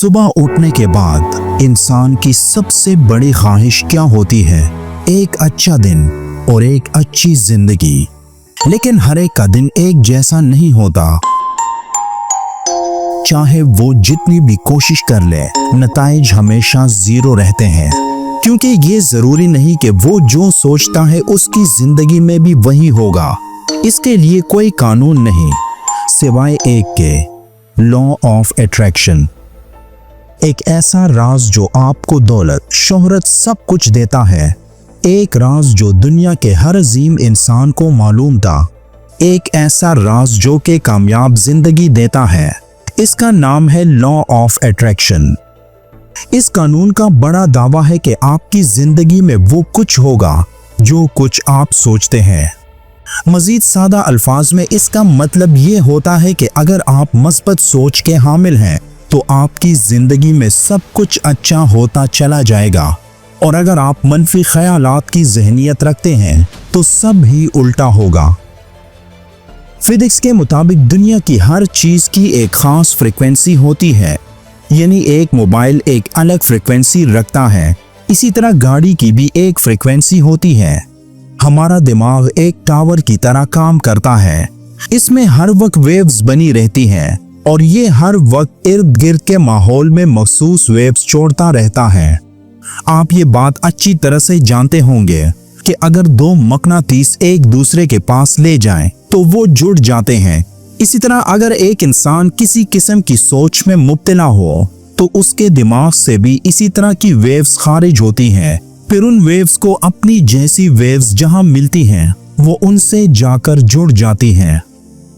सुबह उठने के बाद इंसान की सबसे बड़ी ख्वाहिश क्या होती है? एक अच्छा दिन और एक अच्छी जिंदगी। लेकिन हर एक का दिन एक जैसा नहीं होता। चाहे वो जितनी भी कोशिश कर ले, नताइज हमेशा जीरो रहते हैं, क्योंकि ये जरूरी नहीं कि वो जो सोचता है उसकी जिंदगी में भी वही होगा। इसके लिए कोई कानून नहीं सिवाय एक के, लॉ ऑफ अट्रैक्शन। एक ऐसा राज जो आपको दौलत, शोहरत, सब कुछ देता है। एक राज जो दुनिया के हर अजीम इंसान को मालूम था। एक ऐसा राज जो कि कामयाब जिंदगी देता है। इसका नाम है लॉ ऑफ अट्रैक्शन। इस कानून का बड़ा दावा है कि आपकी जिंदगी में वो कुछ होगा जो कुछ आप सोचते हैं। मजीद सादा अल्फाज में इसका मतलब ये होता है कि अगर आप मस्बत सोच के हामिल हैं तो आपकी जिंदगी में सब कुछ अच्छा होता चला जाएगा, और अगर आप मनफी ख्यालात की ज़हनियत रखते हैं तो सब ही उल्टा होगा। फिजिक्स के मुताबिक दुनिया की हर चीज़ की एक ख़ास फ्रिक्वेंसी होती है, यानी एक मोबाइल एक अलग फ्रिक्वेंसी रखता है, इसी तरह गाड़ी की भी एक फ्रिक्वेंसी होती है। हमारा दिमाग एक टावर की तरह काम करता है। इसमें हर वक्त वेव्स बनी रहती हैं और ये हर वक्त इर्द गिर्द के माहौल में मखसूस वेव्स छोड़ता रहता है। आप ये बात अच्छी तरह से जानते होंगे कि अगर दो मकनातीस एक दूसरे के पास ले जाएं तो वो जुड़ जाते हैं। इसी तरह अगर एक इंसान किसी किस्म की सोच में मुब्तला हो तो उसके दिमाग से भी इसी तरह की वेव्स खारिज होती हैं। फिर उन वेव्स को अपनी जैसी वेव्स जहां मिलती हैं वो उनसे जाकर जुड़ जाती हैं।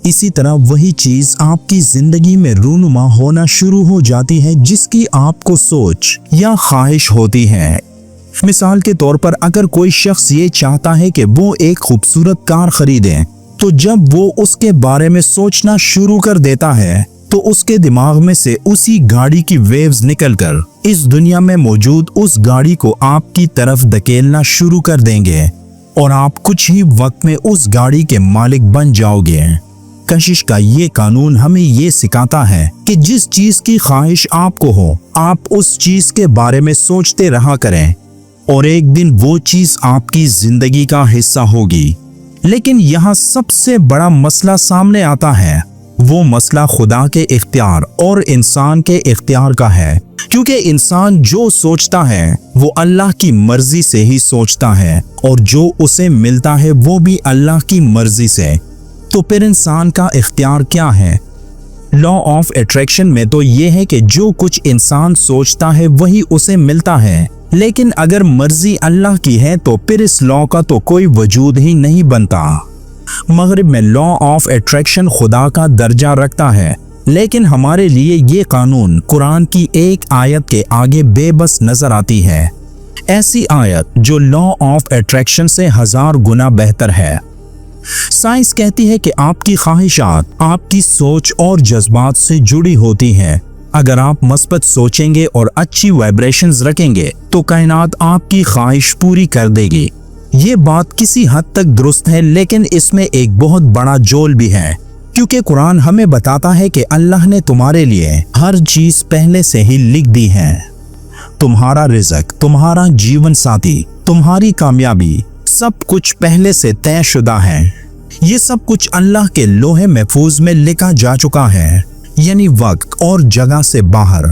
इसी तरह वही चीज आपकी जिंदगी में रूनुमा होना शुरू हो जाती है जिसकी आपको सोच या ख्वाहिश होती है। मिसाल के तौर पर अगर कोई शख्स ये चाहता है कि वो एक खूबसूरत कार खरीदे, तो जब वो उसके बारे में सोचना शुरू कर देता है तो उसके दिमाग में से उसी गाड़ी की वेव्स निकलकर इस दुनिया में मौजूद उस गाड़ी को आपकी तरफ धकेलना शुरू कर देंगे और आप कुछ ही वक्त में उस गाड़ी के मालिक बन जाओगे। कशिश का ये कानून हमें ये सिखाता है कि जिस चीज की ख्वाहिश आपको हो, आप उस चीज के बारे में सोचते रहा करें और एक दिन वो चीज आपकी जिंदगी का हिस्सा होगी। लेकिन यहाँ सबसे बड़ा मसला सामने आता है। वो मसला खुदा के इख्तियार और इंसान के इख्तियार का है, क्योंकि इंसान जो सोचता है वो अल्लाह की मर्जी से ही सोचता है और जो उसे मिलता है वो भी अल्लाह की मर्जी से। तो फिर इंसान का इख्तियार क्या है? लॉ ऑफ अट्रैक्शन में तो ये है कि जो कुछ इंसान सोचता है वही उसे मिलता है। लेकिन अगर मर्जी अल्लाह की है तो फिर इस लॉ का तो कोई वजूद ही नहीं बनता। मगरिब में लॉ ऑफ अट्रैक्शन खुदा का दर्जा रखता है, लेकिन हमारे लिए ये कानून कुरान की एक आयत के आगे बेबस नजर आती है। ऐसी आयत जो लॉ ऑफ अट्रैक्शन से 1000 गुना बेहतर है। साइंस कहती है कि आपकी ख्वाहिशात आपकी सोच और जज्बात से जुड़ी होती हैं। अगर आप मस्बत सोचेंगे और अच्छी वाइब्रेशंस रखेंगे तो कायनात आपकी ख्वाहिश पूरी कर देगी। ये बात किसी हद तक दुरुस्त है, लेकिन इसमें एक बहुत बड़ा जोल भी है, क्योंकि कुरान हमें बताता है कि अल्लाह ने तुम्हारे लिए हर चीज पहले से ही लिख दी है। तुम्हारा रिज़्क, तुम्हारा जीवन साथी, तुम्हारी कामयाबी, सब कुछ पहले से तयशुदा है। ये सब कुछ अल्लाह के लोहे महफूज में लिखा जा चुका है, यानी वक्त और जगह से बाहर।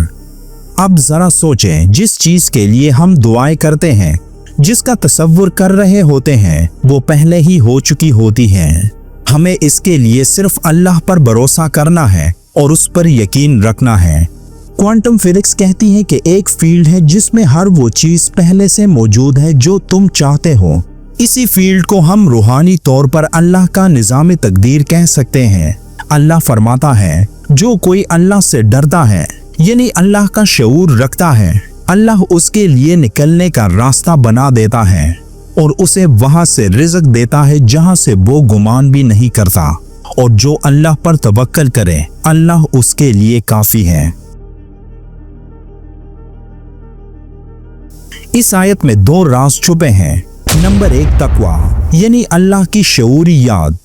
अब जरा सोचें, जिस चीज के लिए हम दुआएं करते हैं, जिसका तसव्वुर कर रहे होते हैं, वो पहले ही हो चुकी होती है। हमें इसके लिए सिर्फ अल्लाह पर भरोसा करना है और उस पर यकीन रखना है। क्वांटम फिजिक्स कहती है कि एक फील्ड है जिसमें हर वो चीज पहले से मौजूद है जो तुम चाहते हो। इसी फील्ड को हम रूहानी तौर पर अल्लाह का निज़ाम तकदीर कह सकते हैं। अल्लाह फरमाता है, जो कोई अल्लाह से डरता है, यानी अल्लाह का शऊर रखता है, अल्लाह उसके लिए निकलने का रास्ता बना देता है और उसे वहां से रिज़्क देता है जहां से वो गुमान भी नहीं करता। और जो अल्लाह पर तवक्कल करे, अल्लाह उसके लिए काफी है। इस आयत में 2 राज छुपे हैं। नंबर 1 तकवा, यानी अल्लाह की शऊरी याद,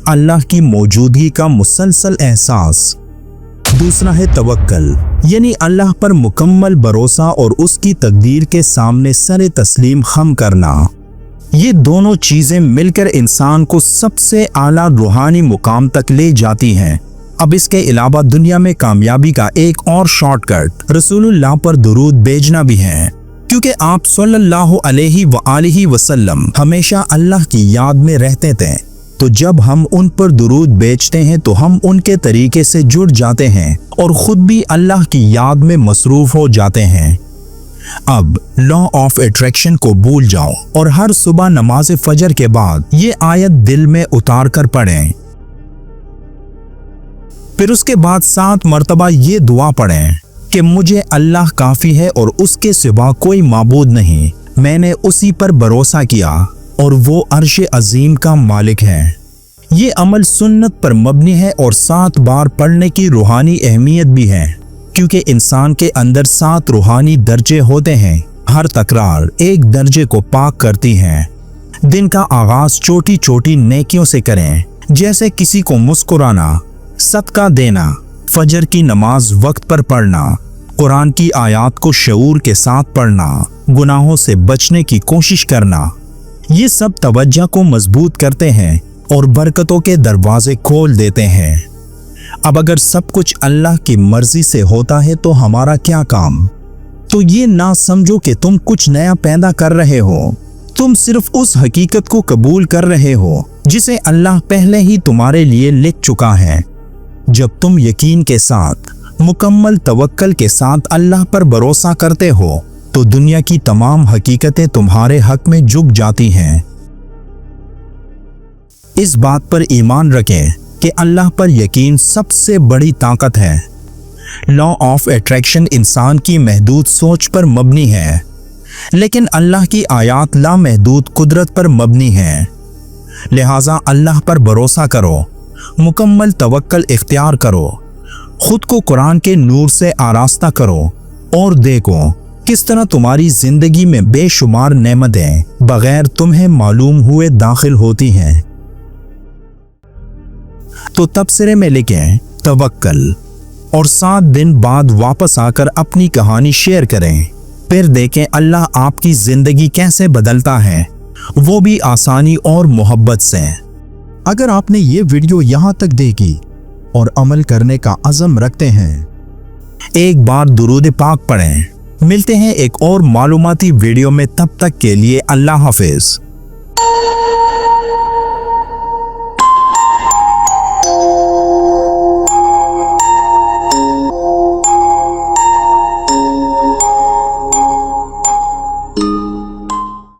अल्लाह की मौजूदगी का मुसलसल एहसास। दूसरा है तवक्कल, यानी अल्लाह पर मुकम्मल भरोसा और उसकी तकदीर के सामने सरे तस्लीम खम करना। ये दोनों चीजें मिलकर इंसान को सबसे आला रूहानी मुकाम तक ले जाती हैं। अब इसके अलावा दुनिया में कामयाबी का एक और शॉर्टकट रसूलुल्लाह पर दुरूद भेजना भी है, क्योंकि आप सल्लल्लाहु अलैहि वसल्लम हमेशा अल्लाह की याद में रहते थे। तो जब हम उन पर दुरूद भेजते हैं तो हम उनके तरीके से जुड़ जाते हैं और खुद भी अल्लाह की याद में मसरूफ हो जाते हैं। अब लॉ ऑफ अट्रैक्शन को भूल जाओ और हर सुबह नमाज फजर के बाद ये आयत दिल में उतार कर पढ़ें। फिर उसके बाद 7 मरतबा ये दुआ पढ़ें कि मुझे अल्लाह काफ़ी है और उसके सिवा कोई माबूद नहीं। मैंने उसी पर भरोसा किया और वो अर्श अजीम का मालिक है। ये अमल सुन्नत पर मबनी है और 7 बार पढ़ने की रूहानी अहमियत भी है, क्योंकि इंसान के अंदर 7 रूहानी दर्जे होते हैं। हर तकरार एक दर्जे को पाक करती है। दिन का आगाज छोटी छोटी नेकियों से करें, जैसे किसी को मुस्कुराना, सदका देना, फजर की नमाज वक्त पर पढ़ना, कुरान की आयत को शऊर के साथ पढ़ना, गुनाहों से बचने की कोशिश करना। ये सब तवज्जो को मजबूत करते हैं और बरकतों के दरवाजे खोल देते हैं। अब अगर सब कुछ अल्लाह की मर्जी से होता है तो हमारा क्या काम? तो ये ना समझो कि तुम कुछ नया पैदा कर रहे हो। तुम सिर्फ उस हकीकत को कबूल कर रहे हो जिसे अल्लाह पहले ही तुम्हारे लिए लिख चुका है। जब तुम यकीन के साथ, मुकम्मल तवक्कल के साथ अल्लाह पर भरोसा करते हो तो दुनिया की तमाम हकीकतें तुम्हारे हक में झुक जाती हैं। इस बात पर ईमान रखें कि अल्लाह पर यकीन सबसे बड़ी ताकत है। लॉ ऑफ अट्रैक्शन इंसान की महदूद सोच पर मबनी है, लेकिन अल्लाह की आयत लामहदूद कुदरत पर मबनी है। लिहाजा अल्लाह पर भरोसा करो, मुकम्मल तवक्कल इख्तियार करो, खुद को कुरान के नूर से आरास्ता करो और देखो किस तरह तुम्हारी जिंदगी में बेशुमार नेमतें बगैर तुम्हें मालूम हुए दाखिल होती हैं। तो तबसरे में लिखें तवक्कल और 7 दिन बाद वापस आकर अपनी कहानी शेयर करें। फिर देखें अल्लाह आपकी जिंदगी कैसे बदलता है, वो भी आसानी और मोहब्बत से। अगर आपने ये वीडियो यहाँ तक देखी और अमल करने का अज़म रखते हैं, एक बार दुरूद पाक पढ़ें। मिलते हैं एक और मालूमाती वीडियो में, तब तक के लिए अल्लाह हाफिज।